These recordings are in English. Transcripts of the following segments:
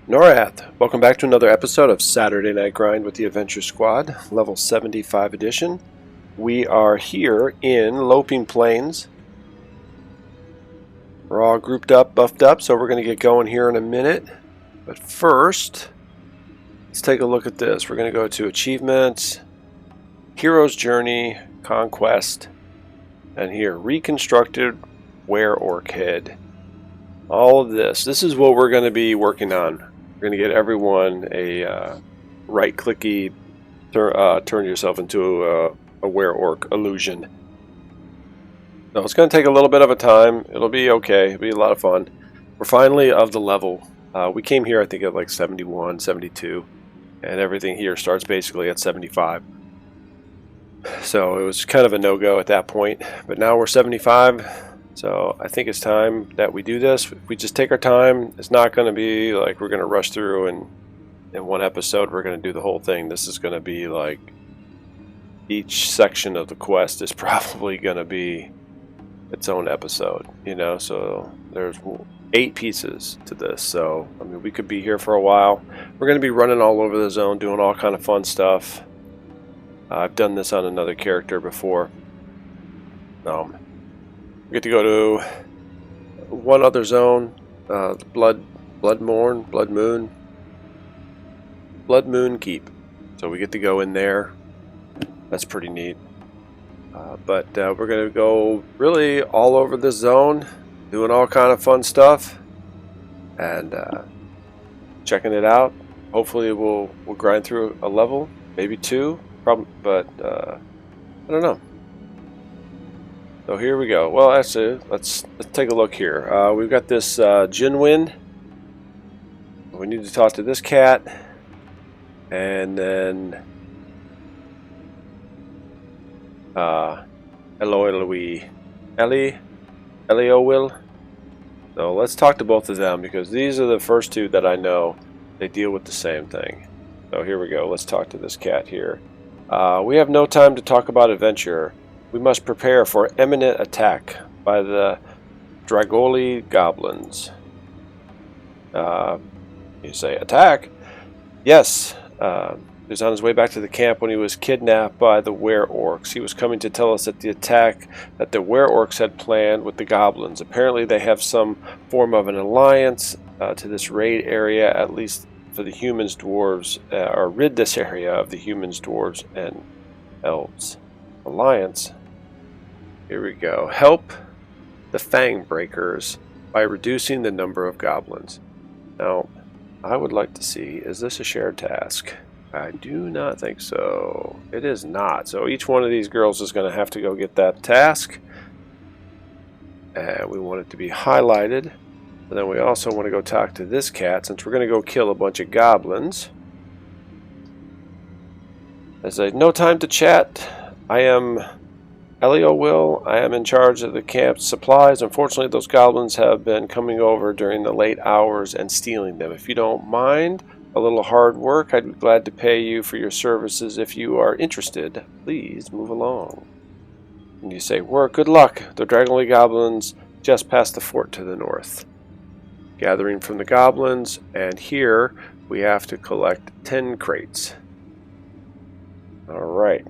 Norrath, welcome back to another episode of Saturday Night Grind with the Adventure Squad, level 75 edition. We are here in Loping Planes. We're all grouped up, buffed up, so we're going to get going here in a minute. But first, let's take a look at this. We're going to go to Achievements, Hero's Journey, Conquest, and here, Reconstructed Wereorc Head. All of this. This is what we're going to be working on. We're going to get everyone a right-clicky, turn yourself into a Wereorc illusion. So it's going to take a little bit of a time. It'll be okay. It'll be a lot of fun. We're finally of the level. We came here, I think, at like 71, 72, and everything here starts basically at 75. So it was kind of a no-go at that point, but now we're 75. So I think it's time that we do this. If we just take our time, it's not going to be like we're going to rush through and in one episode we're going to do the whole thing. This is going to be like each section of the quest is probably going to be its own episode, you know. So there's 8 pieces to this. So I mean, we could be here for a while. We're going to be running all over the zone, doing all kind of fun stuff. I've done this on another character before. We get to go to one other zone, Blood Moon Keep. So we get to go in there. That's pretty neat. But we're going to go really all over the zone, doing all kind of fun stuff, and checking it out. Hopefully we'll grind through a level, maybe 2, but I don't know. So here we go. Well, actually, let's take a look here. We've got this Jinwin. We need to talk to this cat, and then Eliowil. So let's talk to both of them because these are the first 2 that I know. They deal with the same thing. So here we go. Let's talk to this cat here. We have no time to talk about adventure. We must prepare for imminent attack by the Dragoli goblins. You say, attack? Yes. He was on his way back to the camp when he was kidnapped by the Wereorcs. He was coming to tell us that the attack that the Wereorcs had planned with the goblins. Apparently they have some form of an alliance to this raid area, at least for the humans, dwarves, or rid this area of the humans, dwarves, and elves. Alliance. Here we go. Help the Fang Breakers by reducing the number of goblins. Now, I would like to see, is this a shared task? I do not think so. It is not. So each one of these girls is going to have to go get that task. And we want it to be highlighted. And then we also want to go talk to this cat since we're going to go kill a bunch of goblins. I say, no time to chat. I am Eliowil. I am in charge of the camp's supplies. Unfortunately, those goblins have been coming over during the late hours and stealing them. If you don't mind a little hard work, I'd be glad to pay you for your services. If you are interested, please move along. And you say, work, good luck. The Dragoli goblins just past the fort to the north. Gathering from the goblins, and here we have to collect 10 crates. Alright.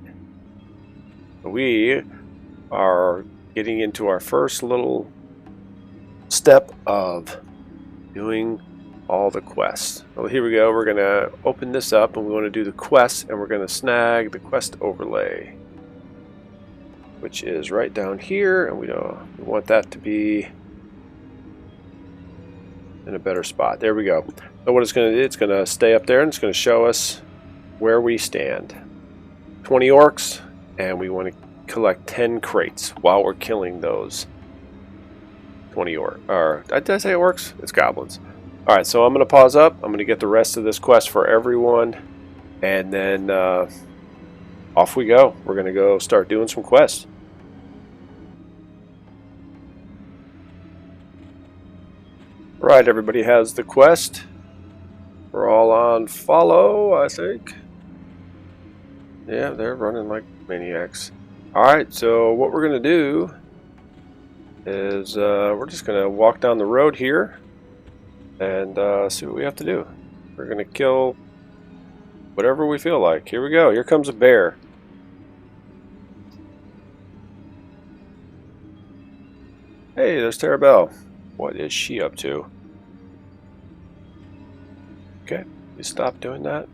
We are getting into our first little step of doing all the quests. Well, here we go. We're going to open this up and we want to do the quest, and we're going to snag the quest overlay, which is right down here, and we want that to be in a better spot. There we go. So what it's going to do, it's going to stay up there and it's going to show us where we stand. 20 orcs, and we want to collect 10 crates while we're killing those 20 orcs. Or did I say orcs? It's goblins. Alright, so I'm going to pause up. I'm going to get the rest of this quest for everyone, and then off we go. We're going to go start doing some quests. Right, everybody has the quest. We're all on follow, I think. Yeah, they're running like maniacs. Alright, so what we're going to do is we're just going to walk down the road here and see what we have to do. We're gonna kill whatever we feel like. Here we go. Here comes a bear. Hey, there's Terabelle. What is she up to? Okay, you stop doing that.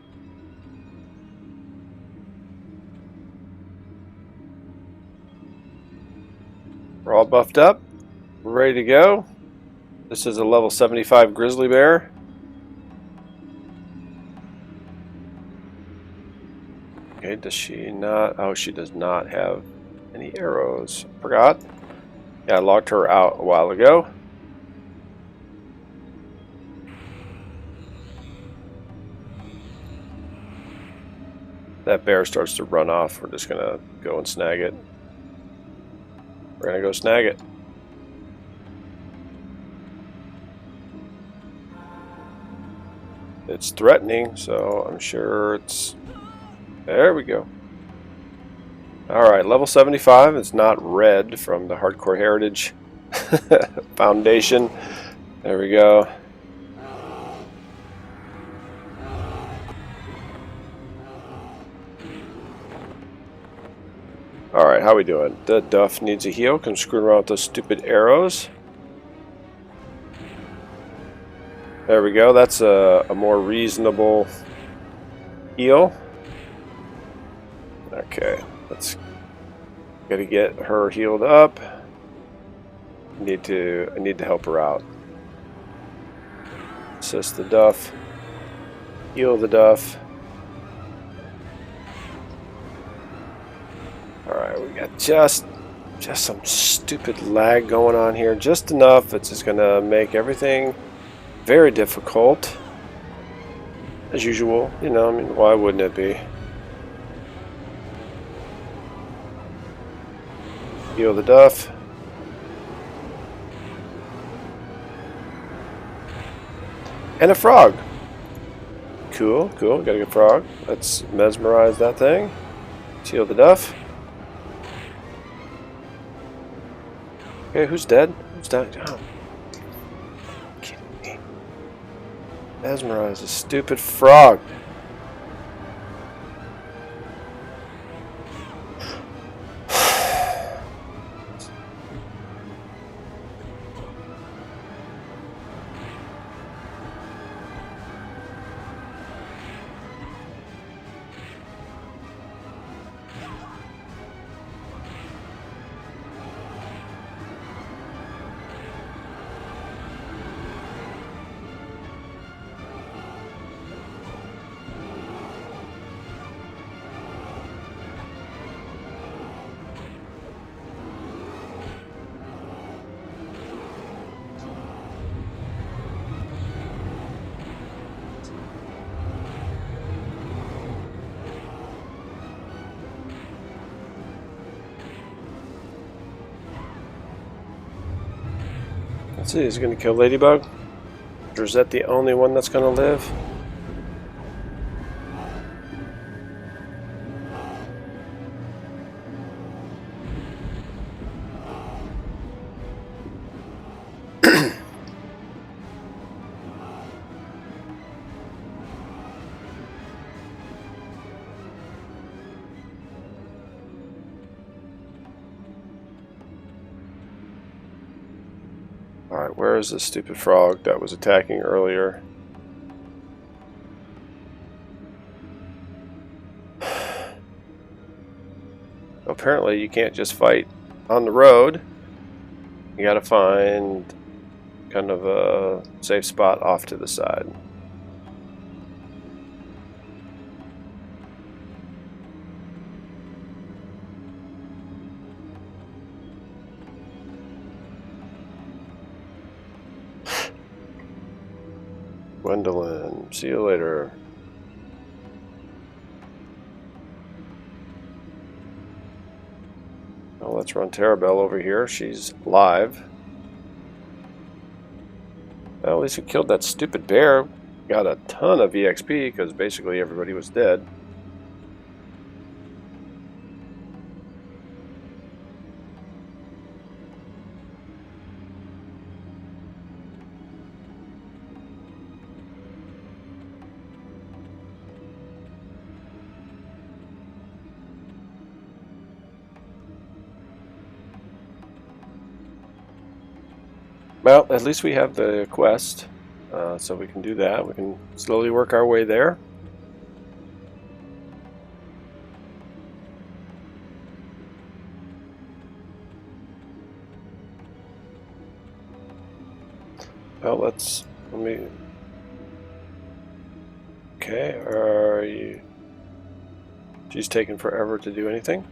We're all buffed up. We're ready to go. This is a level 75 grizzly bear. Okay, does she not? Oh, she does not have any arrows. Forgot. Yeah, I locked her out a while ago. That bear starts to run off. We're just gonna go and snag it. We're gonna go snag it. It's threatening, so I'm sure it's... There we go. Alright, level 75. It's not red from the Hardcore Heritage Foundation. There we go. Alright, how we doing? The Duff needs a heal. Come screwing around with those stupid arrows. There we go. That's a more reasonable heal. Okay, let's gotta get her healed up. I need to help her out. Assist the Duff. Heal the Duff. Alright, we got just some stupid lag going on here. Just enough. It's just gonna make everything very difficult. As usual, you know, I mean, why wouldn't it be? Heal the Duff. And a frog. Cool, cool. Got a good frog. Let's mesmerize that thing. Let's heal the Duff. Okay, who's dead? Who's dead? Oh. Kidding me. Mesmerize a stupid frog. Let's see, is he going to kill Ladybug? Or is that the only one that's going to live? Alright, where is this stupid frog that was attacking earlier? Apparently you can't just fight on the road. You gotta find kind of a safe spot off to the side. Gwendolyn, see you later. Well, let's run Terabelle over here. She's live. Well, at least we killed that stupid bear. Got a ton of EXP because basically everybody was dead. Well, at least we have the quest, so we can do that. We can slowly work our way there. Well, let me. Okay, are you? She's taking forever to do anything.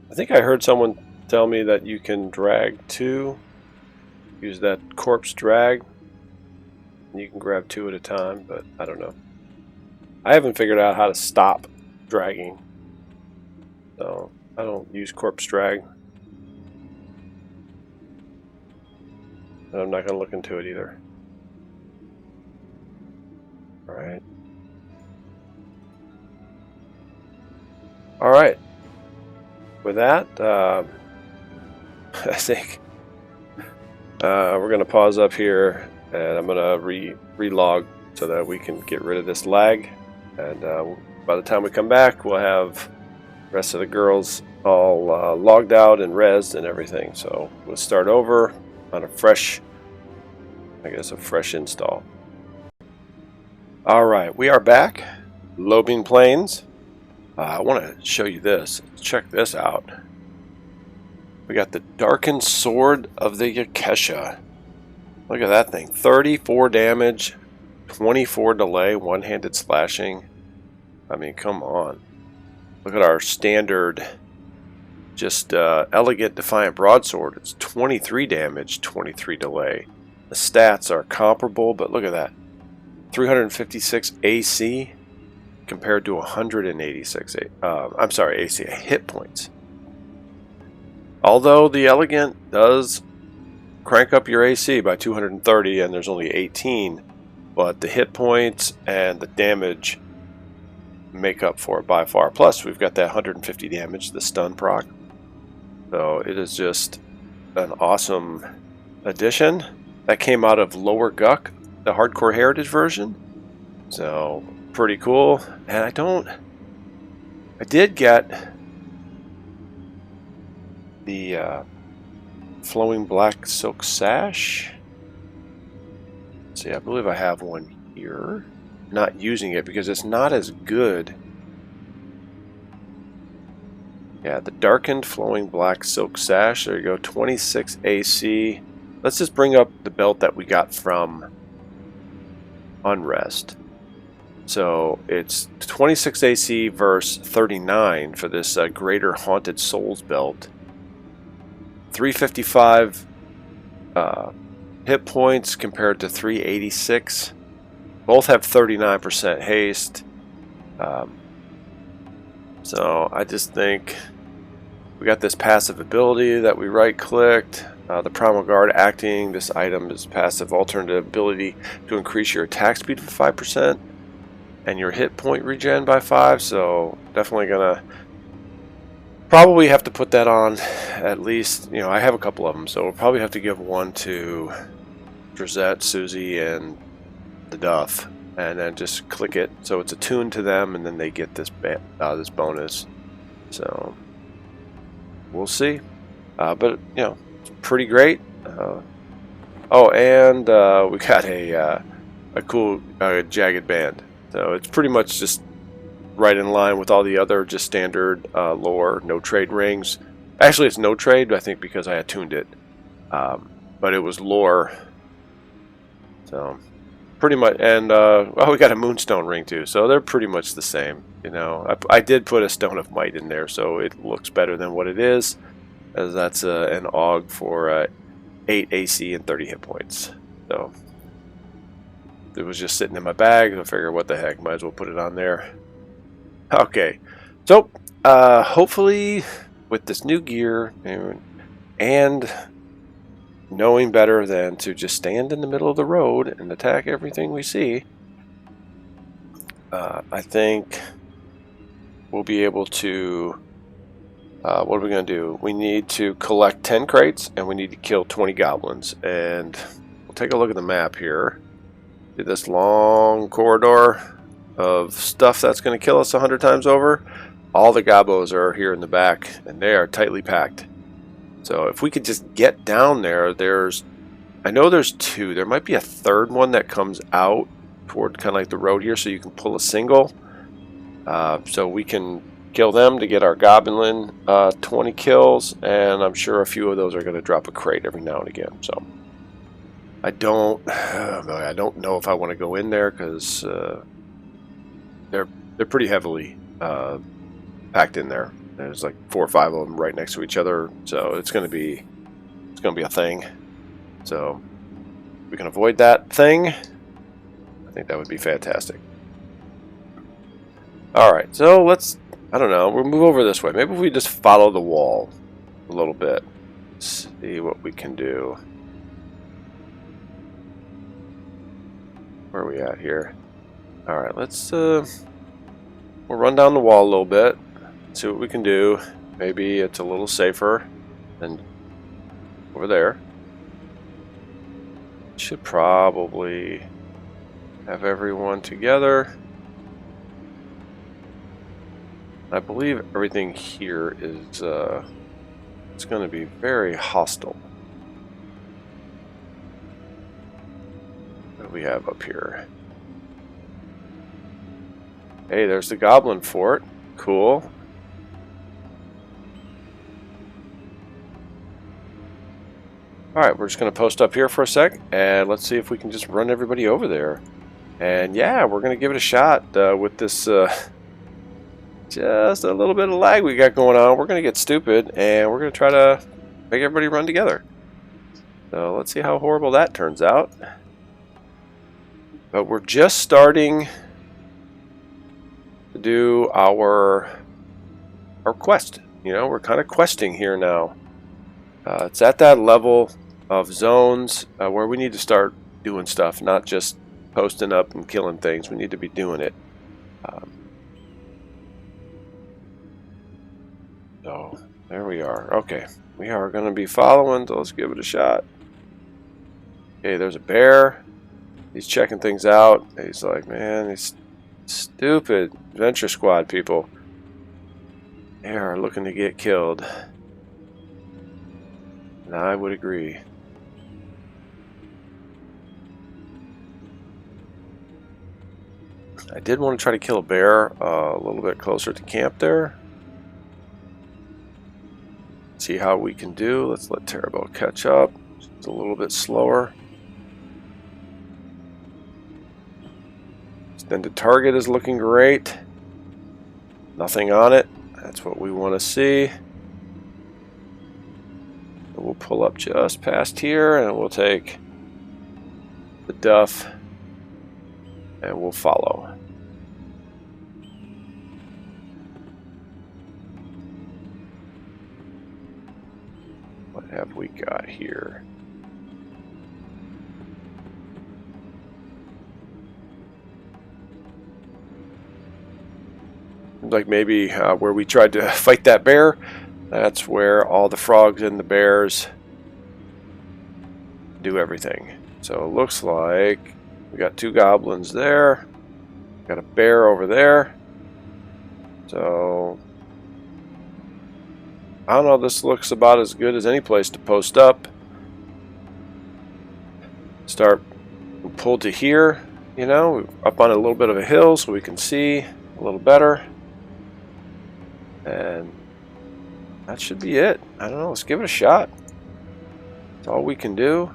I think I heard someone tell me that you can drag two, use that corpse drag, and you can grab two at a time, but I don't know. I haven't figured out how to stop dragging, so I don't use corpse drag. And I'm not going to look into it either. Alright. Alright. With that, I think we're going to pause up here, and I'm going to relog so that we can get rid of this lag. And by the time we come back, we'll have the rest of the girls all logged out and rezzed and everything. So we'll start over on a fresh, I guess, a fresh install. Alright, we are back. Loping Planes. I want to show you this. Check this out. We got the Darkened Sword of the Yakesha. Look at that thing. 34 damage, 24 delay, one-handed slashing. I mean, come on. Look at our standard, just elegant Defiant Broadsword. It's 23 damage, 23 delay. The stats are comparable, but look at that. 356 AC. Compared to 186, I'm sorry, AC hit points. Although the Elegant does crank up your AC by 230 and there's only 18, but the hit points and the damage make up for it by far. Plus, we've got that 150 damage, the stun proc. So it is just an awesome addition. That came out of Lower Guck, the Hardcore Heritage version. So pretty cool. And I did get the flowing black silk sash. Let's see, I believe I have one here. Not using it because it's not as good. Yeah, the darkened flowing black silk sash. There you go, 26 AC. Let's just bring up the belt that we got from Unrest. So it's 26 AC versus 39 for this Greater Haunted Souls belt. 355 hit points compared to 386. Both have 39% haste. So I just think we got this passive ability that we right-clicked. The Primal Guard acting. This item is passive alternative ability to increase your attack speed by 5%. And your hit point regen by 5, so definitely gonna probably have to put that on at least. You know, I have a couple of them, so we'll probably have to give one to Drazette, Susie, and the Duff, and then just click it so it's attuned to them, and then they get this this bonus. So we'll see, but you know, it's pretty great. Oh, and we got a cool jagged band. So it's pretty much just right in line with all the other just standard lore, no trade rings. Actually, it's no trade, I think, because I attuned it. But it was lore. So pretty much, and well, we got a moonstone ring too. So they're pretty much the same. You know, I did put a stone of might in there, so it looks better than what it is, as that's an AUG for 8 AC and 30 hit points. So it was just sitting in my bag. I figured, what the heck, might as well put it on there. Okay, so hopefully with this new gear and knowing better than to just stand in the middle of the road and attack everything we see, I think we'll be able to, what are we going to do? We need to collect 10 crates and we need to kill 20 goblins. And we'll take a look at the map here. See this long corridor of stuff that's going to kill us 100 times over. All the gobos are here in the back and they are tightly packed. So if we could just get down there, I know there's two. There might be a third one that comes out toward kind of like the road here, so you can pull a single. So we can kill them to get our goblin 20 kills, and I'm sure a few of those are going to drop a crate every now and again. So I don't know if I want to go in there because they're pretty heavily packed in there. There's like 4 or 5 of them right next to each other, so it's going to be a thing. So if we can avoid that thing, I think that would be fantastic. All right, so I don't know, we'll move over this way. Maybe if we just follow the wall a little bit, see what we can do. Where are we at here? All right, we'll run down the wall a little bit. See what we can do. Maybe it's a little safer than over there. Should probably have everyone together. I believe everything here is it's going to be very hostile. What do we have up here? Hey, there's the goblin fort. Cool. Alright, we're just going to post up here for a sec, and let's see if we can just run everybody over there. And yeah, we're going to give it a shot with this just a little bit of lag we got going on. We're going to get stupid, and we're going to try to make everybody run together. So let's see how horrible that turns out. But we're just starting to do our quest. You know, we're kind of questing here now. It's at that level of zones where we need to start doing stuff, not just posting up and killing things. We need to be doing it. So there we are. Okay, we are going to be following, so let's give it a shot. Okay, there's a bear. He's checking things out. He's like, man, these stupid Adventure Squad people, they are looking to get killed. And I would agree. I did want to try to kill a bear a little bit closer to camp there. See how we can do. Let's let Terrible catch up. It's a little bit slower. Extended target is looking great. Nothing on it. That's what we want to see. We'll pull up just past here and we'll take the duff and we'll follow. What have we got here? Like maybe where we tried to fight that bear, that's where all the frogs and the bears do everything. So it looks like we got 2 goblins there, got a bear over there. So I don't know, this looks about as good as any place to post up. Start pull to here, you know, up on a little bit of a hill so we can see a little better. And that should be it. I don't know, let's give it a shot. That's all we can do.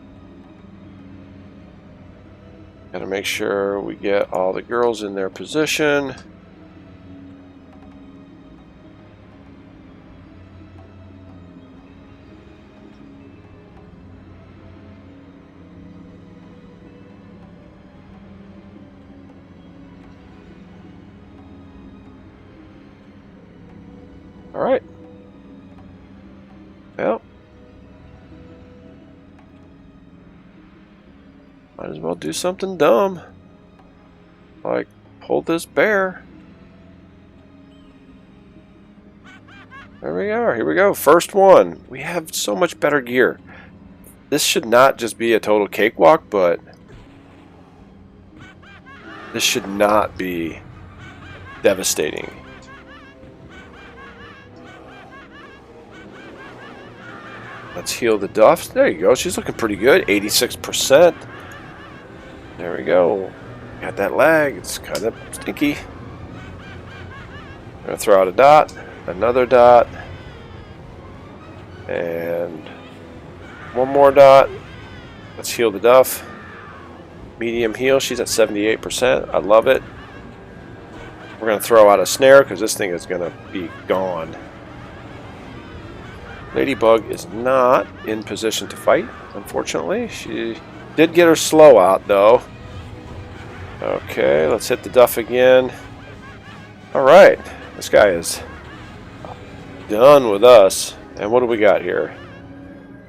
Gotta make sure we get all the girls in their position. All right. Well, might as well do something dumb, like pull this bear. we are. Here we go. First one. We have so much better gear. This should not just be a total cakewalk, but this should not be devastating. Let's heal the Duffs. There you go. She's looking pretty good. 86%. There we go. Got that lag. It's kind of stinky. I'm going to throw out a dot. Another dot. And one more dot. Let's heal the Duff. Medium heal. She's at 78%. I love it. We're going to throw out a snare because this thing is going to be gone. Ladybug is not in position to fight, unfortunately. She did get her slow out, though. Okay, let's hit the Duff again. Alright, this guy is done with us. And what do we got here?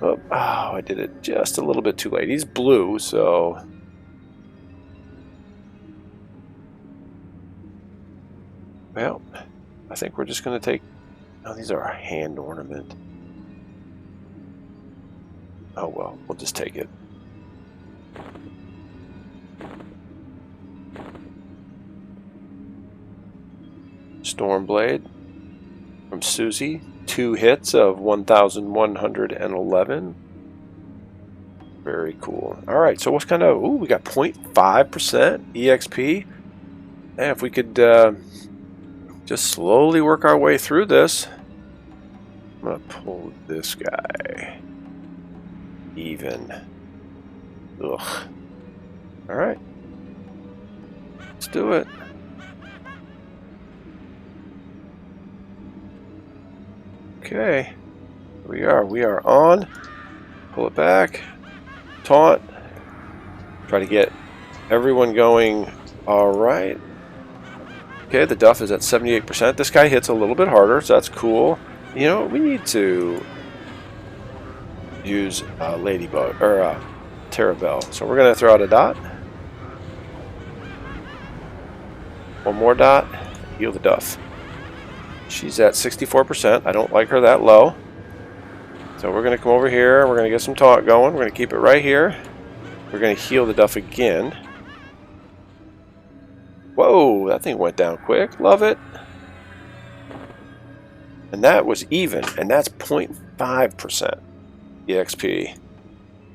Oh, I did it just a little bit too late. He's blue, so... Well, I think we're just going to take... Oh, these are a hand ornament. Oh well, we'll just take it. Stormblade from Susie. 2 hits of 1,111. Very cool. Alright, so what's kind of... Ooh, we got 0.5% EXP. And if we could just slowly work our way through this. I'm going to pull this guy. Even. Ugh. Alright. Let's do it. Okay. We are on. Pull it back. Taunt. Try to get everyone going. Alright. Okay, the Duff is at 78%. This guy hits a little bit harder, so that's cool. You know, we need to use Ladybug, or Terrabelle. So we're going to throw out a dot. One more dot. Heal the Duff. She's at 64%. I don't like her that low. So we're going to come over here. We're going to get some taunt going. We're going to keep it right here. We're going to heal the Duff again. Whoa, that thing went down quick. Love it. And that was even, and that's 0.5% EXP.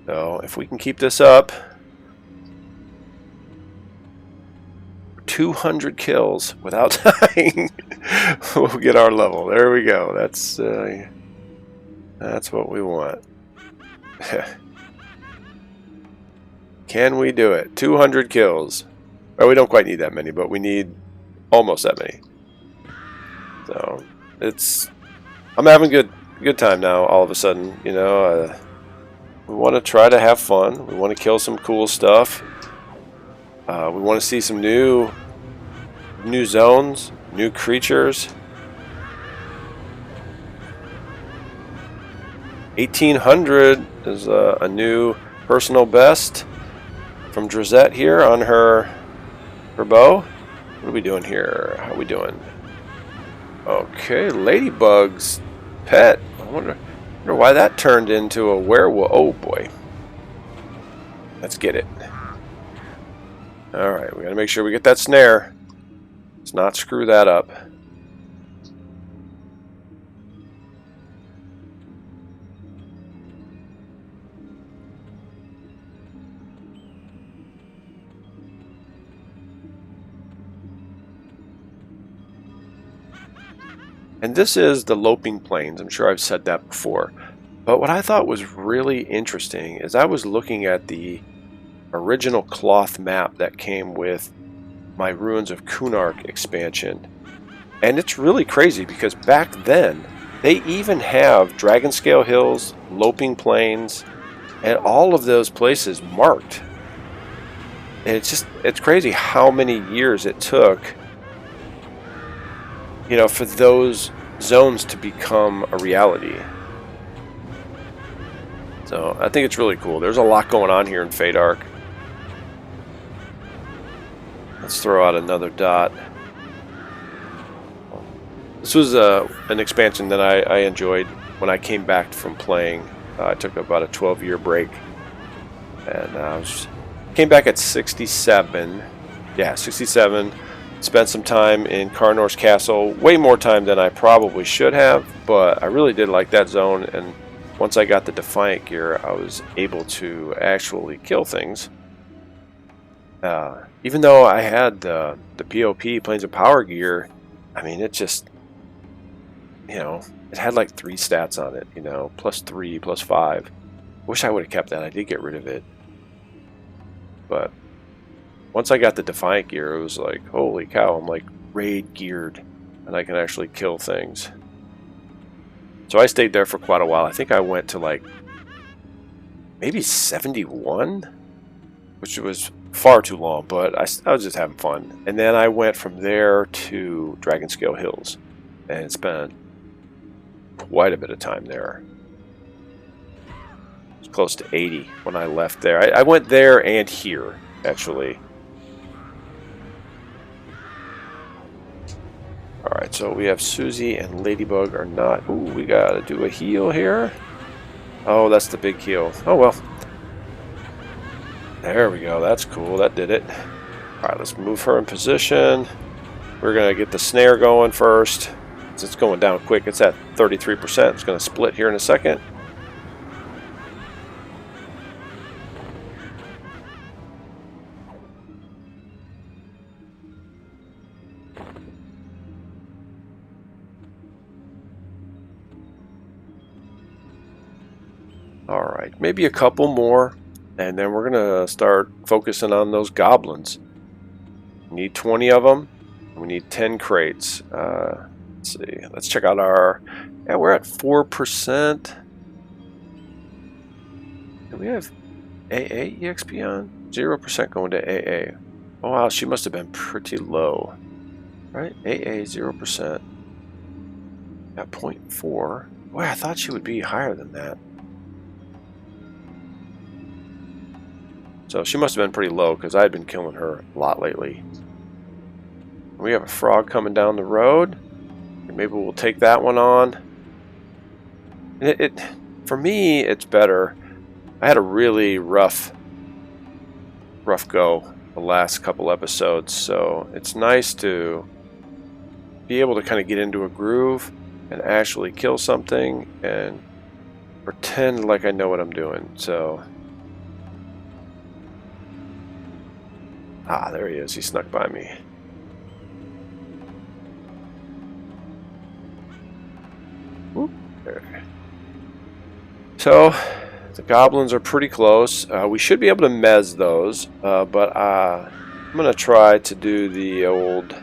So if we can keep this up, 200 kills without dying, we'll get our level. There we go. That's what we want. Can we do it? 200 kills. Well, we don't quite need that many, but we need almost that many. So I'm having good time now. All of a sudden, you know, we want to try to have fun. We want to kill some cool stuff. We want to see some new zones, new creatures. 1800 is a new personal best from Drizette here on her bow. What are we doing here? How are we doing? Okay, Ladybug's pet. I wonder why that turned into a werewolf. Oh boy. Let's get it. Alright, we gotta make sure we get that snare. Let's not screw that up. And this is the Loping Planes. I'm sure I've said that before. But what I thought was really interesting is I was looking at the original cloth map that came with my Ruins of Kunark expansion. And it's really crazy because back then, they even have Dragonscale Hills, Loping Planes, and all of those places marked. And it's crazy how many years it took, you know, for those zones to become a reality. So I think it's really cool. There's a lot going on here in Fadark. Let's throw out another dot. This was an expansion that I enjoyed when I came back from playing. I took about a 12-year break, and came back at 67. Yeah, 67. Spent some time in Karnor's Castle, way more time than I probably should have, but I really did like that zone, and once I got the Defiant gear, I was able to actually kill things. Even though I had the POP, Planes of Power gear, I mean, it just, you know, it had like 3 stats on it, you know, +3, +5. Wish I would have kept that. I did get rid of it. But once I got the Defiant gear, it was like, holy cow, I'm like raid geared, and I can actually kill things. So I stayed there for quite a while. I think I went to like maybe 71, which was far too long, but I was just having fun. And then I went from there to Dragonscale Hills and spent quite a bit of time there. It was close to 80 when I left there. I went there and here, actually. Alright, so we have Susie and Ladybug are not... Ooh, we gotta do a heal here. Oh, that's the big heal. Oh, well. There we go. That's cool. That did it. Alright, let's move her in position. We're gonna get the snare going first. It's going down quick. It's at 33%. It's gonna split here in a second. Alright, maybe a couple more, and then we're going to start focusing on those goblins. We need 20 of them. We need 10 crates. Let's see. Let's check out our... Yeah, we're at 4%. Do we have AA EXP on? 0% going to AA. Oh, wow, she must have been pretty low. Right? AA 0%. At 0.4. Boy, I thought she would be higher than that. So she must have been pretty low because I had been killing her a lot lately. We have a frog coming down the road. Maybe we'll take that one on. For me, it's better. I had a really rough go the last couple episodes, so it's nice to be able to kind of get into a groove and actually kill something and pretend like I know what I'm doing. So. Ah, there he is. He snuck by me. Whoop, there. So, the goblins are pretty close. We should be able to mez those, but I'm going to try to do the old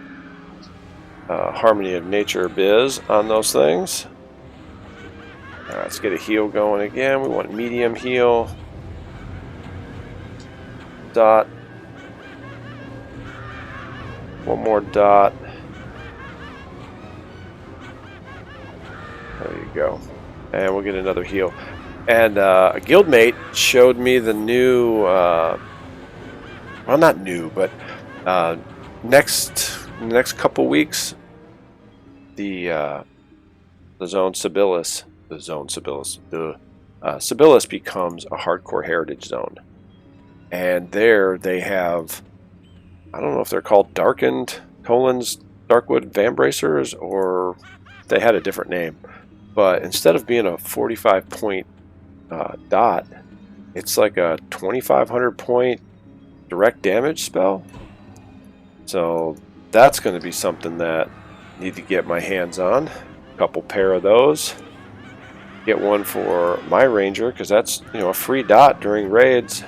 Harmony of Nature biz on those things. Alright, let's get a heal going again. We want medium heal. Dot. One more dot. There you go. And we'll get another heal. And a guildmate showed me the new, well, not new, but next couple weeks, the zone Sibyllus, Sibyllus becomes a hardcore heritage zone. And there they have, I don't know if they're called Darkened Tolan's Darkwood Vambracers or they had a different name. But instead of being a 45 point dot, it's like a 2500 point direct damage spell. So that's going to be something that I need to get my hands on. A couple pair of those. Get one for my ranger because that's, you know, a free dot during raids.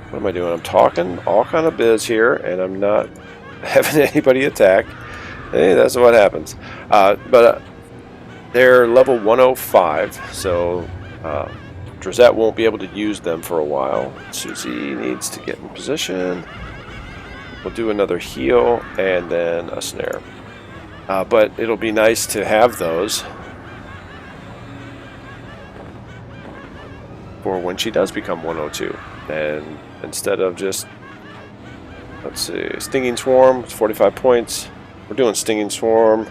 What am I doing? I'm talking all kind of biz here, and I'm not having anybody attack. Hey, that's what happens. But they're level 105, so Drazette won't be able to use them for a while. Susie needs to get in position. We'll do another heal and then a snare. But it'll be nice to have those for when she does become 102. And instead of just, let's see, Stinging Swarm, 45 points. We're doing Stinging Swarm.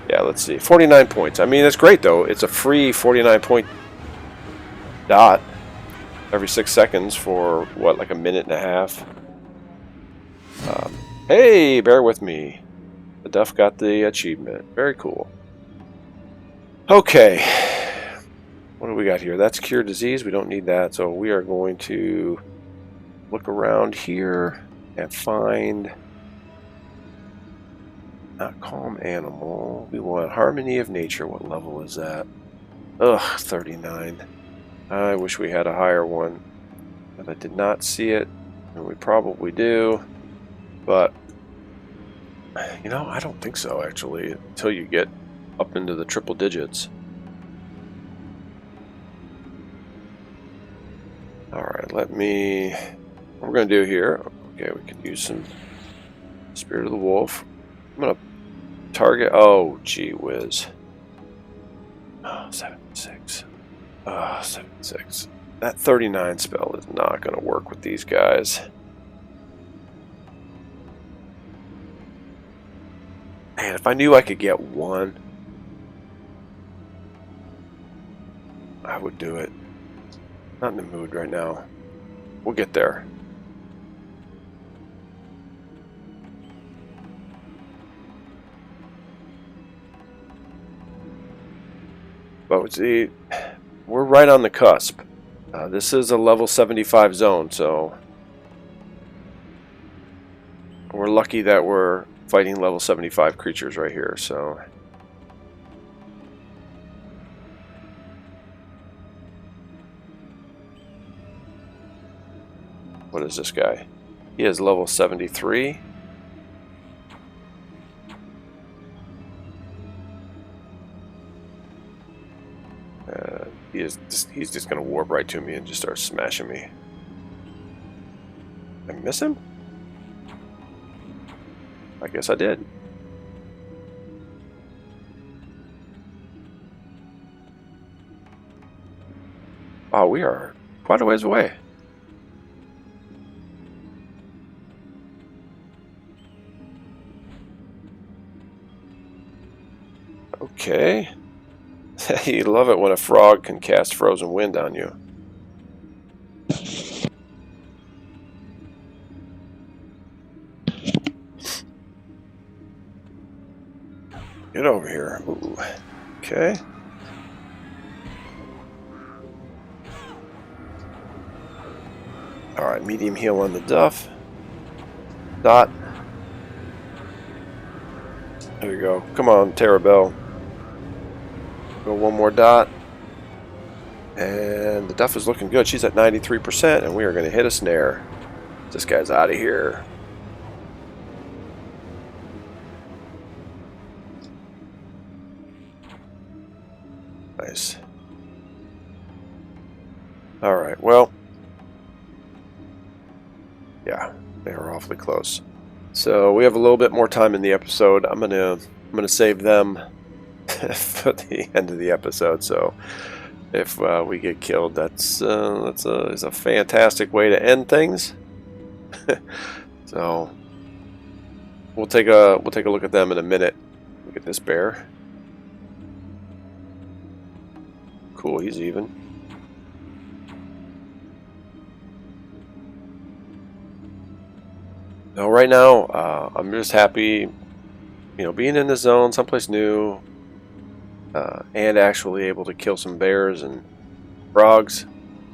Yeah, let's see. 49 points. I mean, that's great, though. It's a free 49-point dot every 6 seconds for, what, like a minute and a half? Hey, bear with me. The Duff got the achievement. Very cool. Okay. What do we got here? That's cure disease. We don't need that. So we are going to look around here and find... Not calm animal. We want harmony of nature. What level is that? Ugh, 39. I wish we had a higher one. But I did not see it. And we probably do. But, you know, I don't think so, actually. Until you get up into the triple digits. Alright, let me... What we're going to do here... Okay, we can use some Spirit of the Wolf. I'm going to target... Oh, gee whiz. Oh, 76. Oh, 76. That 39 spell is not going to work with these guys. Man, if I knew I could get one, I would do it. Not in the mood right now. We'll get there. But see, we're right on the cusp. This is a level 75 zone, so we're lucky that we're fighting level 75 creatures right here, so... What is this guy? He is level 73. He's just going to warp right to me and just start smashing me. Did I miss him? I guess I did. Oh, we are quite a ways away. Okay. You love it when a frog can cast frozen wind on you. Get over here. Ooh. Okay. Alright, medium heal on the Duff. Dot. There you go. Come on, Terrabelle. Go one more dot. And the Duff is looking good. She's at 93%, and we are going to hit a snare. This guy's out of here. Nice. Alright, well. Yeah, they were awfully close. So we have a little bit more time in the episode. I'm gonna save them for the end of the episode. So if we get killed, that's a fantastic way to end things. So we'll take a look at them in a minute. Look at this bear. Cool, he's even. So right now, I'm just happy, you know, being in the zone, someplace new, and actually able to kill some bears and frogs,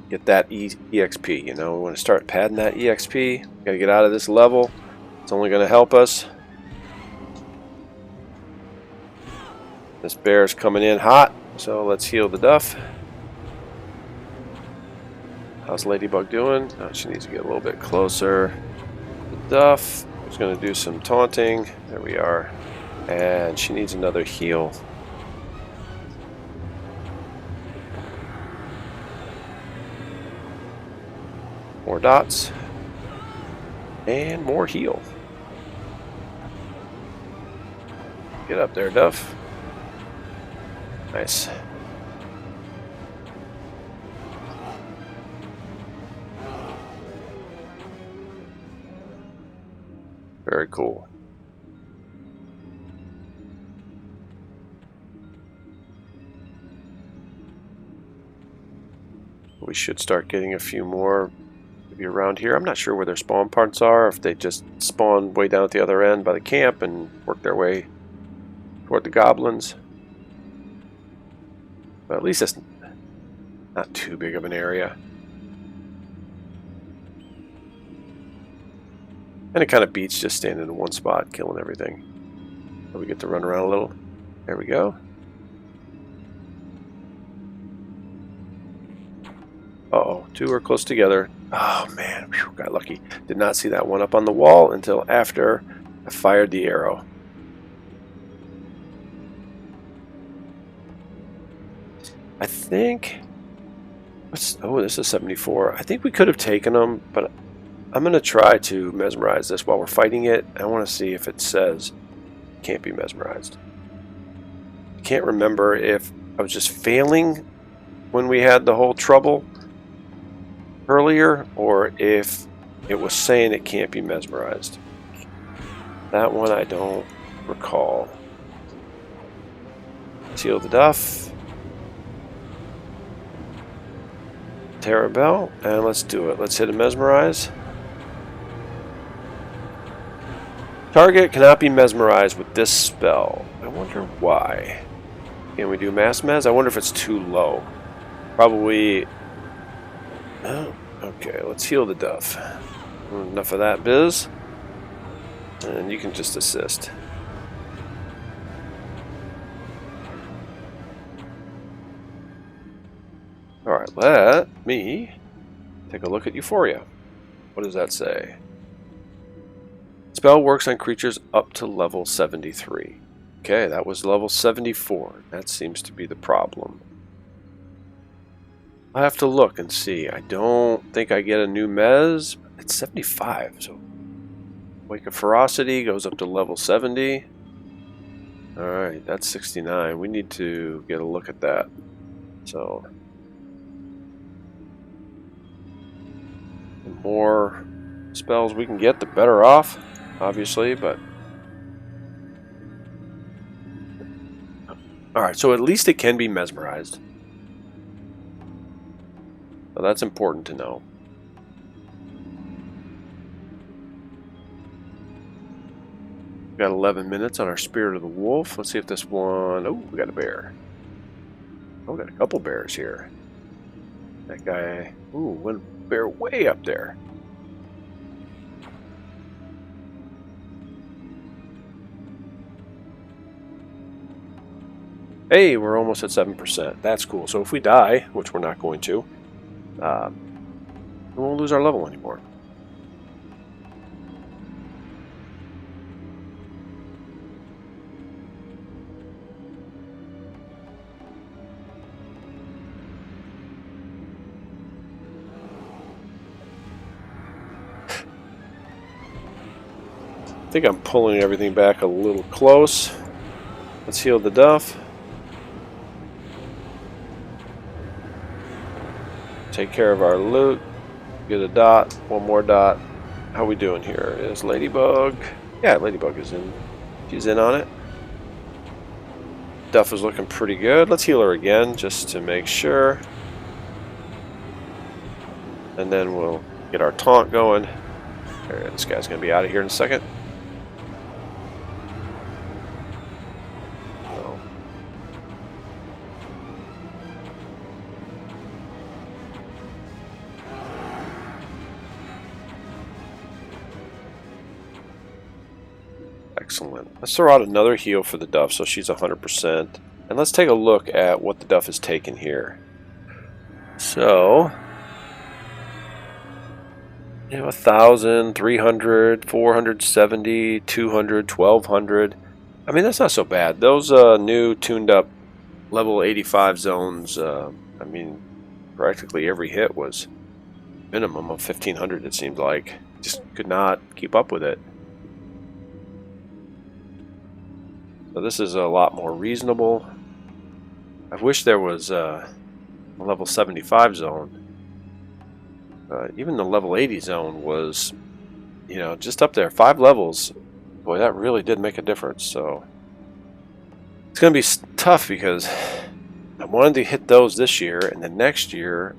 get that EXP. You know, we want to start padding that EXP. Got to get out of this level. It's only going to help us. This bear's coming in hot, so let's heal the Duff. How's Ladybug doing? Oh, she needs to get a little bit closer. The Duff is going to do some taunting. There we are. And she needs another heal. More dots. And more heal. Get up there, Duff. Nice. Very cool. We should start getting a few more maybe around here. I'm not sure where their spawn parts are, if they just spawn way down at the other end by the camp and work their way toward the goblins. But at least it's not too big of an area. And it kind of beats just standing in one spot, killing everything. So we get to run around a little. There we go. Uh-oh, two are close together. Oh man, whew, got lucky. Did not see that one up on the wall until after I fired the arrow. I think... oh, this is 74. I think we could have taken them, but I'm going to try to mesmerize this while we're fighting it. I want to see if it says it can't be mesmerized. I can't remember if I was just failing when we had the whole trouble earlier, or if it was saying it can't be mesmerized. That one I don't recall. Seal the duff. Terra Bell, and let's do it. Let's hit a mesmerize. Target cannot be mesmerized with this spell. I wonder why. Can we do mass mes? I wonder if it's too low. Probably. Oh, okay, let's heal the duff. Enough of that biz. And you can just assist. Alright, let me take a look at Euphoria. What does that say? Spell works on creatures up to level 73. Okay, that was level 74. That seems to be the problem. I'll have to look and see. I don't think I get a new mez. It's 75, so Wake of Ferocity goes up to level 70. Alright, that's 69. We need to get a look at that. So the more spells we can get, the better off, obviously, but alright, so at least it can be mesmerized. So that's important to know. We've got 11 minutes on our Spirit of the Wolf. Let's see if this one... oh, we got a bear. Oh, we got a couple bears here. That guy... ooh, one bear way up there. Hey, we're almost at 7%. That's cool. So if we die, which we're not going to, we won't lose our level anymore. I think I'm pulling everything back a little close. Let's heal the duff. Take care of our loot. Get a dot. One more dot. How we doing here? Is Ladybug? Yeah, Ladybug is in. She's in on it. Duff is looking pretty good. Let's heal her again just to make sure. And then we'll get our taunt going. Right, this guy's going to be out of here in a second. Excellent. Let's throw out another heal for the Duff so she's 100%. And let's take a look at what the Duff has taken here. So, you know, 1,000, 300, 470, 200, 1,200. I mean, that's not so bad. Those new tuned up level 85 zones, I mean, practically every hit was minimum of 1,500, it seemed like. Just could not keep up with it. So this is a lot more reasonable. I wish there was a level 75 zone. Even the level 80 zone was, you know, just up there. 5 levels. Boy, that really did make a difference. So it's going to be tough because I wanted to hit those this year, and then next year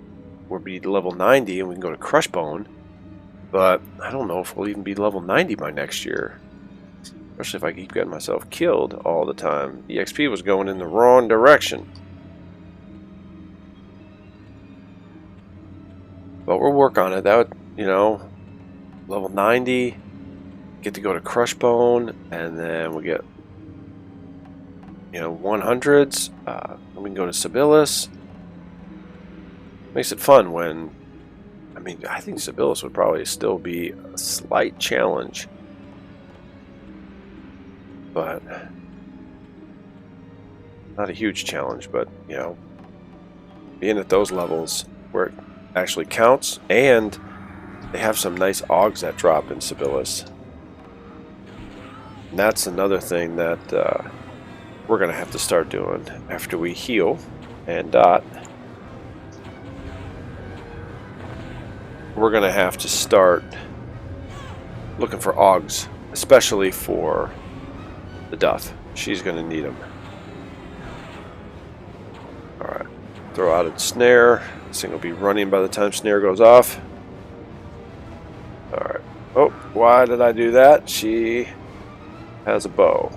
we'll be level 90 and we can go to Crush Bone. But I don't know if we'll even be level 90 by next year. Especially if I keep getting myself killed all the time. EXP was going in the wrong direction. But we'll work on it. That would, you know, level 90, get to go to Crush Bone, and then we get, you know, 100s. And we can go to Sibyllus. Makes it fun when, I mean, I think Sibyllus would probably still be a slight challenge. But not a huge challenge, but, you know, being at those levels where it actually counts, and they have some nice augs that drop in Sibyllus. And that's another thing that we're going to have to start doing after we heal and dot. We're going to have to start looking for augs, especially for the Duff. She's going to need them. Alright, throw out its snare. This thing will be running by the time snare goes off. Alright. Oh, why did I do that? She has a bow.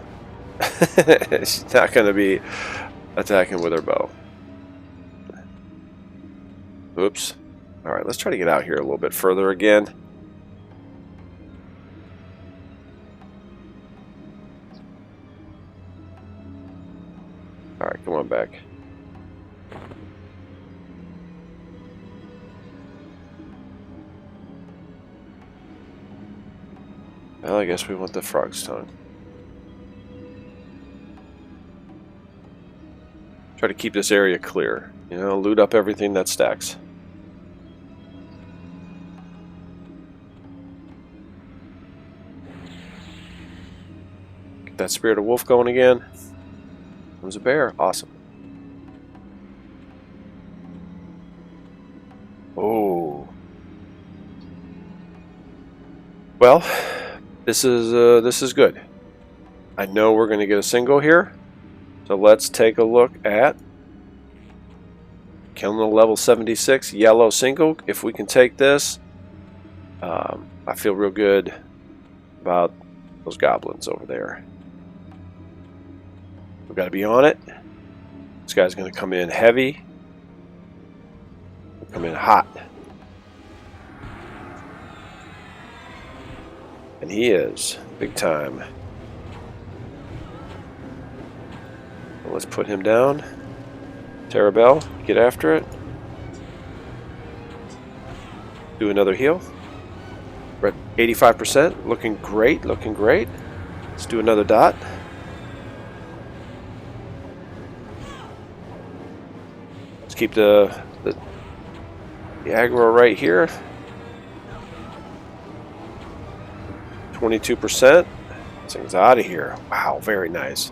She's not going to be attacking with her bow. Oops. Alright, let's try to get out here a little bit further again. Alright, come on back. Well, I guess we want the frog's tongue. Try to keep this area clear. You know, loot up everything that stacks. Get that Spirit of Wolf going again. There's a bear. Awesome. Oh. Well, this is good. I know we're going to get a single here. So let's take a look at killing a level 76 yellow single. If we can take this, I feel real good about those goblins over there. We've got to be on it. This guy's going to come in heavy. Come in hot. And he is. Big time. Well, let's put him down. Terabell, get after it. Do another heal. We're at 85%. Looking great, looking great. Let's do another dot. Let's keep the aggro right here. 22%. This thing's out of here. Wow, very nice.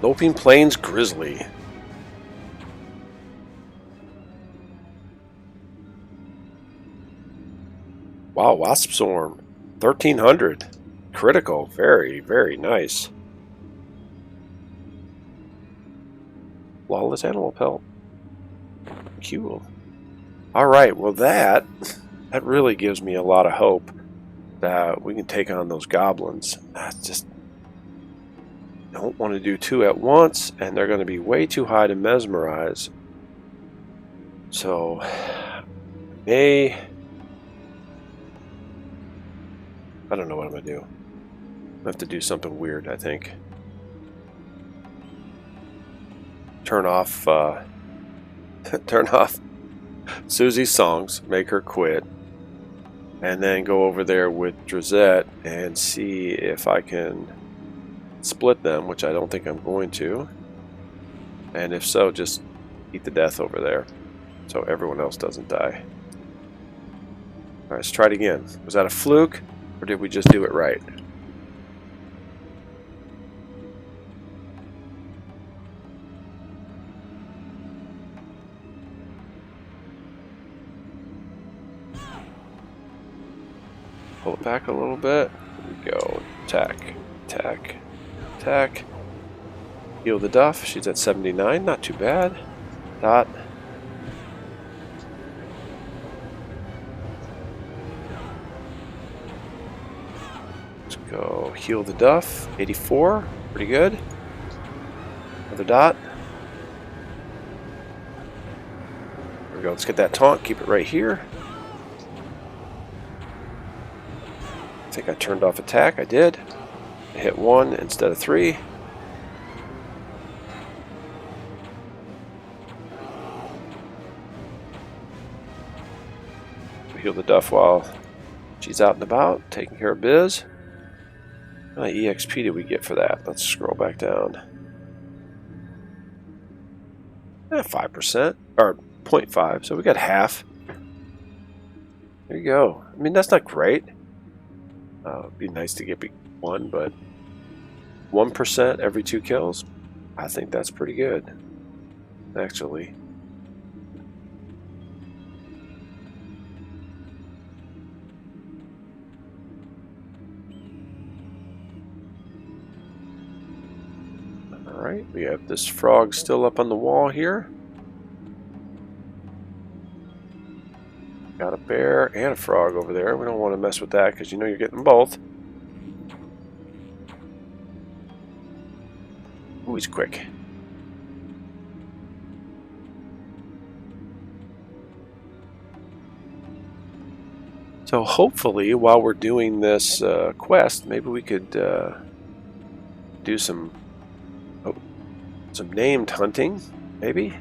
Loping Planes Grizzly. Wow, Wasp Swarm. 1300. Critical. Very, very nice. Flawless Animal Pelt. Cool. Alright, well that really gives me a lot of hope that we can take on those goblins. I just don't want to do two at once, and they're going to be way too high to mesmerize. So, I don't know what I'm going to do. I have to do something weird, I think. Turn off Susie's songs, make her quit, and then go over there with Drazette and see if I can split them, which I don't think I'm going to. And if so, just eat the death over there so everyone else doesn't die. Alright, let's try it again. Was that a fluke, or did we just do it right? Pull it back a little bit. Here we go. Attack, attack, attack. Heal the Duff. She's at 79. Not too bad. Dot. go heal the Duff. 84. Pretty good. Another dot. There we go. Let's get that taunt. Keep it right here. I think I turned off attack. I did. I hit 1 instead of 3. Heal the Duff while she's out and about, taking care of biz. How many EXP did we get for that? Let's scroll back down. 5%, or 0.5, so we got half. There you go. I mean, that's not great. It'd be nice to get 1, but 1% every 2 kills, I think that's pretty good, actually. Alright, we have this frog still up on the wall here. Got a bear and a frog over there. We don't want to mess with that because you know you're getting both. Ooh, he's quick. So hopefully while we're doing this quest, maybe we could do some named hunting, maybe?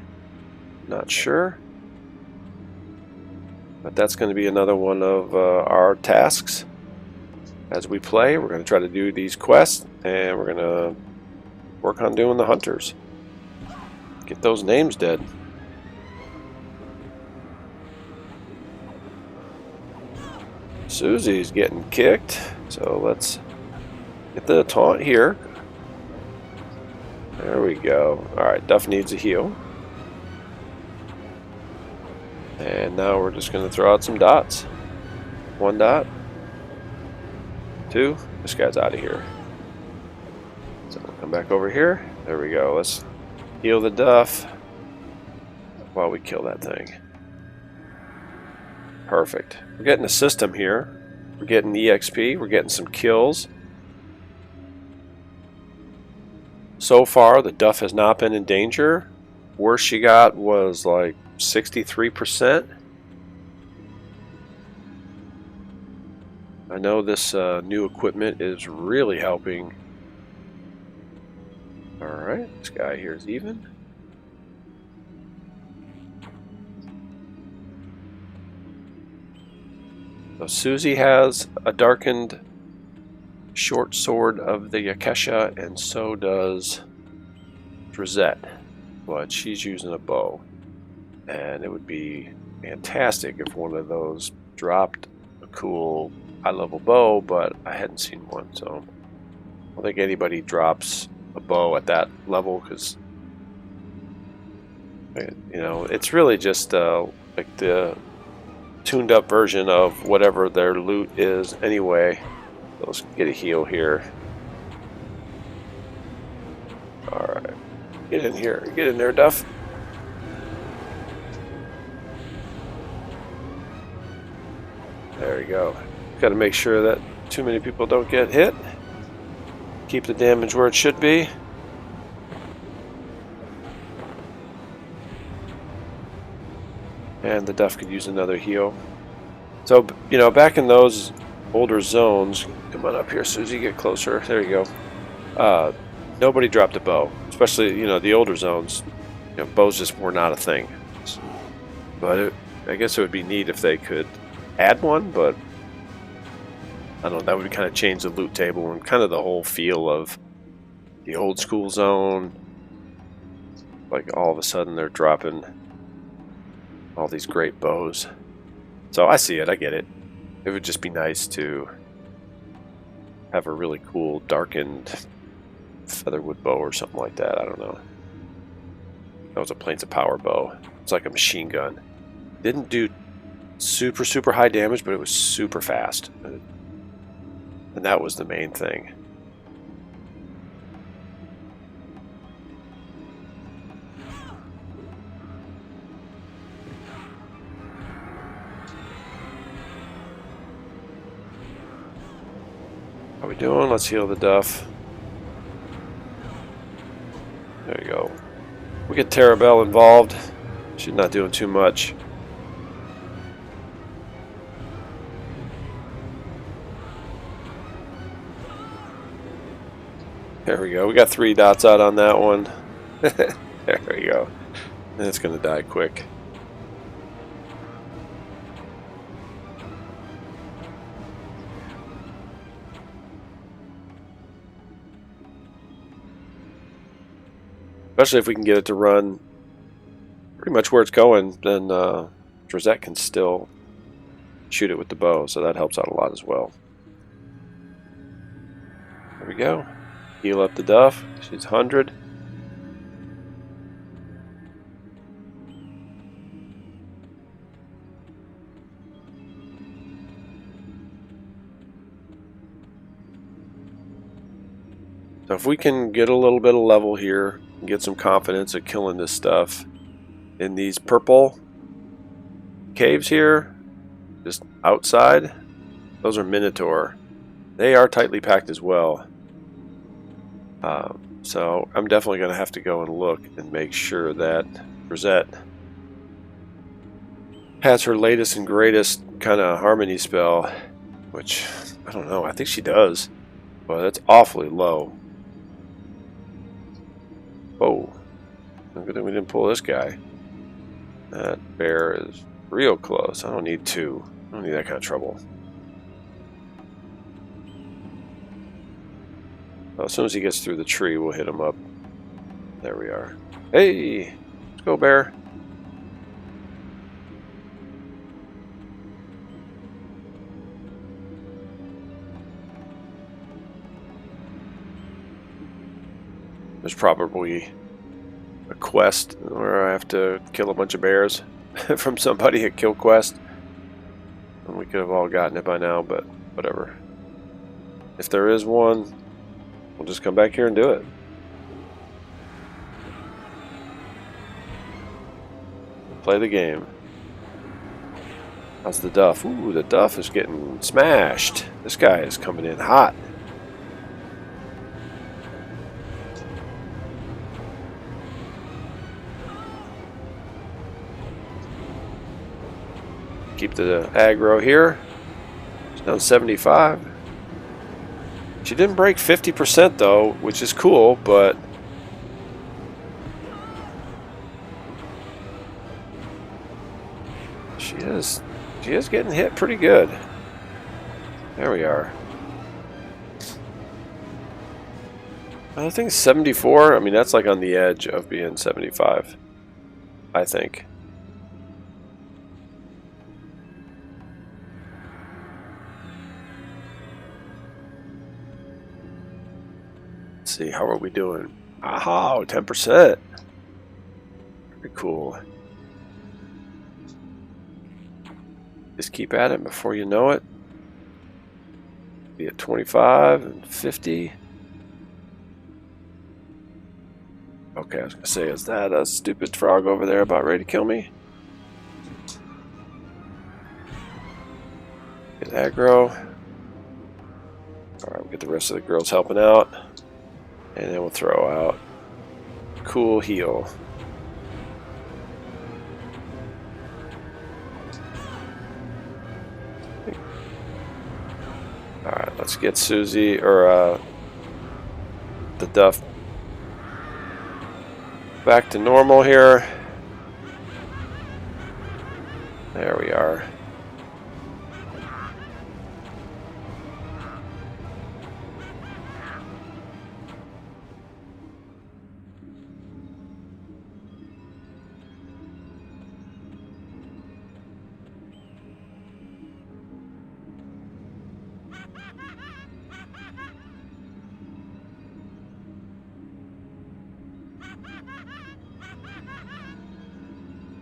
Not sure. But that's going to be another one of our tasks as we play. We're going to try to do these quests, and we're going to work on doing the hunters. Get those names dead. Susie's getting kicked, so let's get the taunt here. There we go. Alright, Duff needs a heal. And now we're just going to throw out some dots. 1 dot. 2. This guy's out of here. So we'll come back over here. There we go. Let's heal the Duff while we kill that thing. Perfect. We're getting a system here. We're getting EXP. We're getting some kills. So far, the Duff has not been in danger. Worst she got was like 63%. I know this new equipment is really helping. Alright, this guy here is even. So Susie has a darkened short sword of the Akesha, and so does Drizette, but she's using a bow. And it would be fantastic if one of those dropped a cool high-level bow, but I hadn't seen one, so I don't think anybody drops a bow at that level, because you know, it's really just like the tuned up version of whatever their loot is anyway. So let's get a heal here. Alright, get in here, get in there, Duff. There you go. Got to make sure that too many people don't get hit. Keep the damage where it should be. And the Duff could use another heal. So, you know, back in those older zones, come on up here, Susie, get closer. There you go. Nobody dropped a bow, especially, you know, the older zones. You know, bows just were not a thing. But I guess it would be neat if they could add one, but I don't know, that would kind of change the loot table and kind of the whole feel of the old school zone. Like all of a sudden they're dropping all these great bows. So I see it, I get it. It would just be nice to have a really cool darkened featherwood bow or something like that. I don't know. That was a Planes of Power bow. It's like a machine gun. Didn't do super high damage, but it was super fast, and that was the main thing. we doing? Let's heal the duff. There you go. We get Terabelle involved. She's not doing too much. There we go. We got 3 dots out on that one. There we go. And it's going to die quick. Especially if we can get it to run pretty much where it's going, then Drazette can still shoot it with the bow, so that helps out a lot as well. There we go. Heal up the duff. She's 100. So if we can get a little bit of level here and get some confidence at killing this stuff in these purple caves here, just outside, those are Minotaur. They are tightly packed as well. So I'm definitely going to have to go and look and make sure that Rosette has her latest and greatest kind of harmony spell, which I don't know, I think she does, but it's awfully low. Oh, good thing we didn't pull this guy. That bear is real close. I don't need 2. I don't need that kind of trouble. Well, as soon as he gets through the tree, we'll hit him up. There we are. Hey! Let's go, bear. There's probably a quest where I have to kill a bunch of bears from somebody at Kill Quest. And we could have all gotten it by now, but whatever. If there is one, we'll just come back here and do it. Play the game. How's the duff? Ooh, the duff is getting smashed. This guy is coming in hot. Keep the aggro here. She's down 75. She didn't break 50% though, which is cool, but she is getting hit pretty good. There we are. I think 74. I mean, that's like on the edge of being 75, I think. See, how are we doing? Aha, 10%. Very cool. Just keep at it before you know it. Be at 25 and 50. Okay, I was gonna say, is that a stupid frog over there about ready to kill me? Get aggro. Alright, we'll get the rest of the girls helping out. And then we'll throw out cool heal. Alright, let's get Susie, or the duff back to normal here. There we are.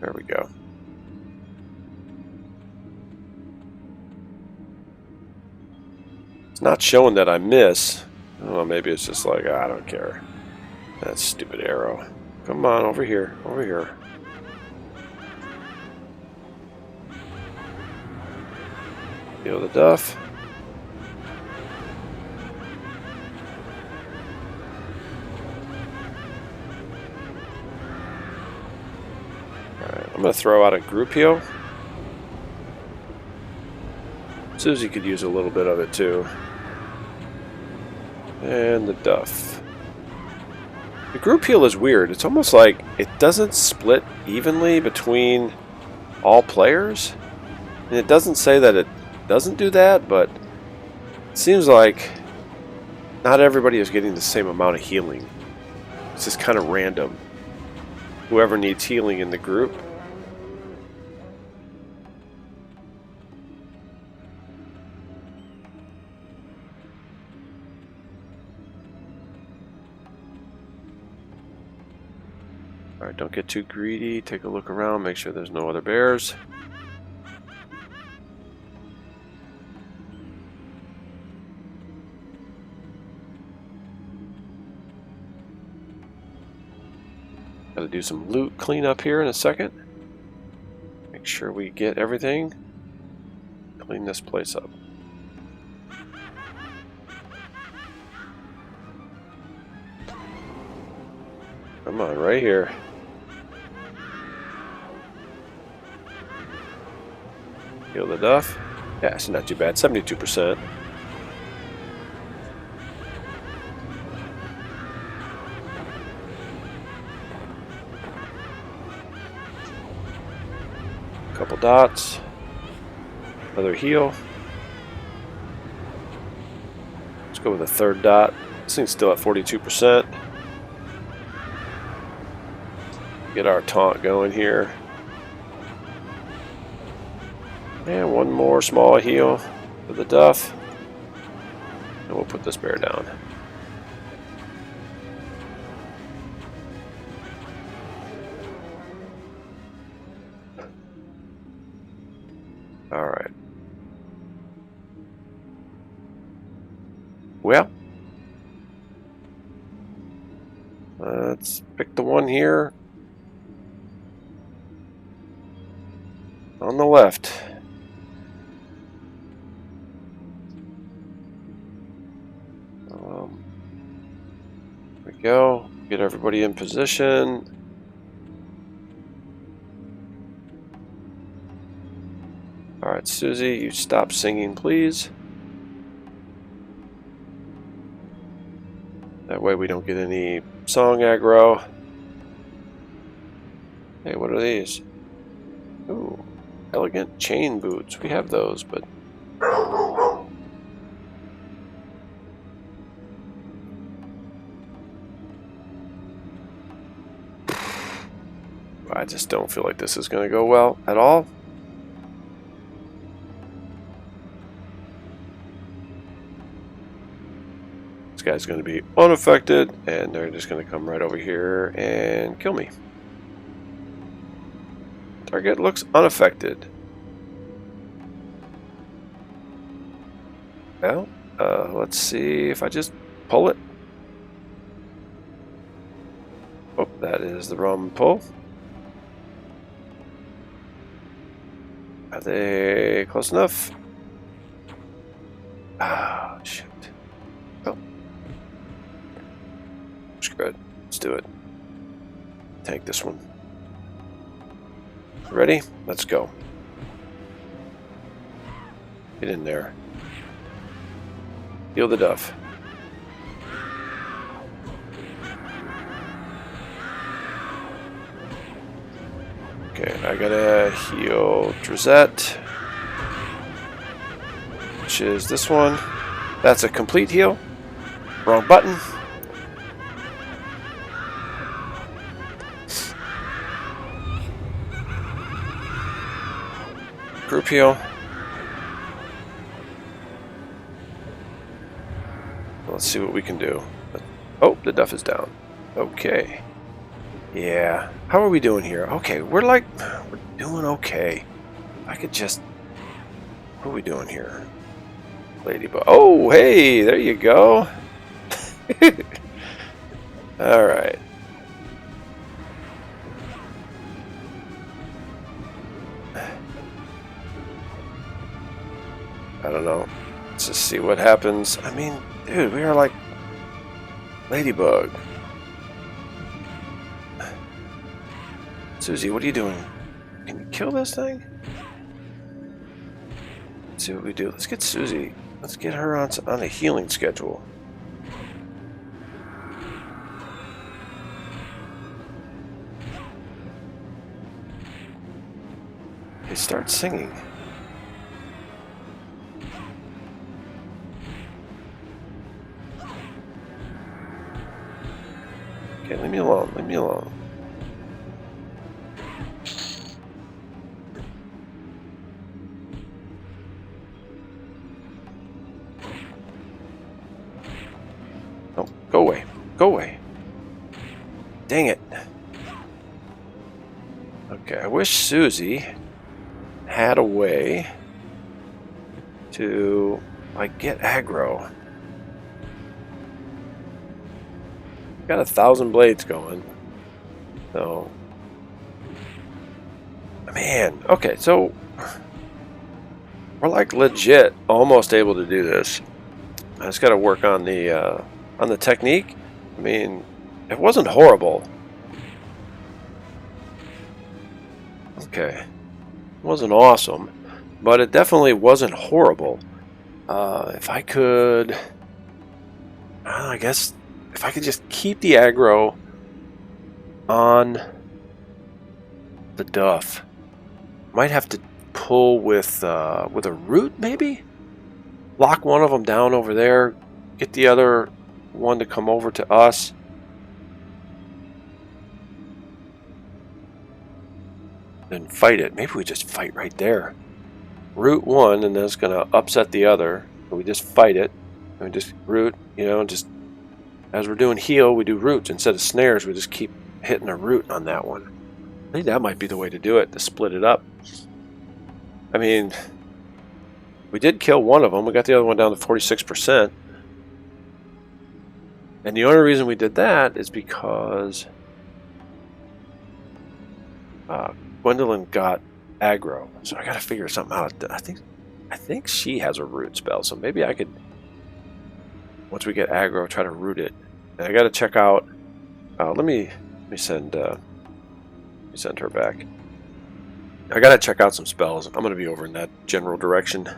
There we go. It's not showing that I miss. I don't know, maybe it's just like, I don't care. That stupid arrow. Come on, over here, over here. Heal the duff. I'm going to throw out a group heal. Susie could use a little bit of it too. And the Duff. The group heal is weird. It's almost like it doesn't split evenly between all players. And it doesn't say that it doesn't do that, but it seems like not everybody is getting the same amount of healing. It's just kind of random. Whoever needs healing in the group. Alright, don't get too greedy. Take a look around, make sure there's no other bears. Gotta do some loot cleanup here in a second. Make sure we get everything. Clean this place up. Come on, right here. Heal the Duff. Yeah, it's not too bad. 72%. Couple dots. Another heal. Let's go with a third dot. This thing's still at 42%. Get our taunt going here. And one more small heal for the Duff. And we'll put this bear down. Alright. Well, let's pick the one here on the left. There we go. Get everybody in position. Alright, Susie, you stop singing, please. That way we don't get any song aggro. Hey, what are these? Ooh, elegant chain boots. We have those, but... I just don't feel like this is going to go well at all. This guy's going to be unaffected, and they're just going to come right over here and kill me. Target looks unaffected. Well, let's see if I just pull it. Oh, that is the wrong pull. Are they close enough? Ah, shoot. Oh. Screw it. Let's do it. Tank this one. Ready? Let's go. Get in there. Heal the Duff. Okay, I gotta heal Drizette, which is this one. That's a complete heal. Wrong button. Group heal. Let's see what we can do. Oh, the Duff is down. Okay. Yeah. How are we doing here? Okay, we're doing okay. I could just... What are we doing here? Ladybug. Oh, hey, there you go. Alright. I don't know. Let's just see what happens. I mean, dude, we are like Ladybug. Susie, what are you doing? kill this thing? Let's see what we do. Let's get Susie. Let's get her on a healing schedule. Okay, start singing. Okay, leave me alone. Leave me alone. No, go away. Go away. Dang it. Okay, I wish Susie had a way to, like, get aggro. Got 1,000 blades going. So, man, okay, so we're like legit almost able to do this. I just got to work on the technique. I mean, it wasn't horrible. Okay, it wasn't awesome, but it definitely wasn't horrible. If I could, I guess. If I could just keep the aggro on the Duff, might have to pull with a root, maybe? Lock one of them down over there, get the other one to come over to us. Then fight it. Maybe we just fight right there. Root one, and then it's going to upset the other. And we just fight it. And we just root, you know, just... As we're doing heal, we do roots. Instead of snares, we just keep hitting a root on that one. I think that might be the way to do it, to split it up. I mean, we did kill one of them. We got the other one down to 46%. And the only reason we did that is because Gwendolyn got aggro. So I got to figure something out. I think she has a root spell, so maybe I could... Once we get aggro, try to root it. And I got to check out. Let me send her back. I got to check out some spells. I'm going to be over in that general direction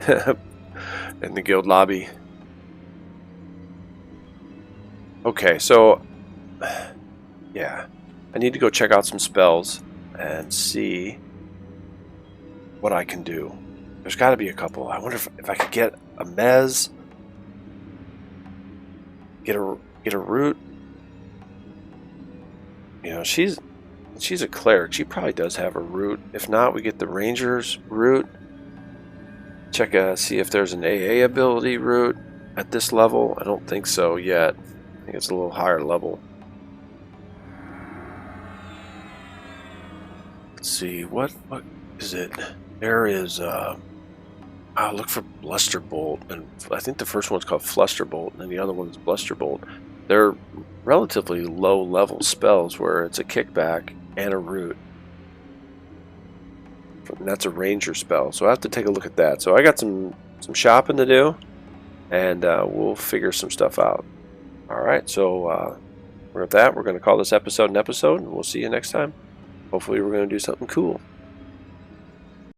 in the guild lobby. Okay, so yeah, I need to go check out some spells and see what I can do. There's got to be a couple. I wonder if I could get a mez. Get a root. You know, she's a cleric. She probably does have a root. If not, we get the ranger's root. Check see if there's an AA ability root at this level. I don't think so yet. I think it's a little higher level. Let's see, what is it? There is I'll look for Blusterbolt, and I think the first one's called Flusterbolt, and the other one's Blusterbolt. They're relatively low-level spells where it's a kickback and a root. And that's a ranger spell, so I have to take a look at that. So I got some shopping to do, and we'll figure some stuff out. All right, so with that, we're going to call this episode an episode, and we'll see you next time. Hopefully we're going to do something cool.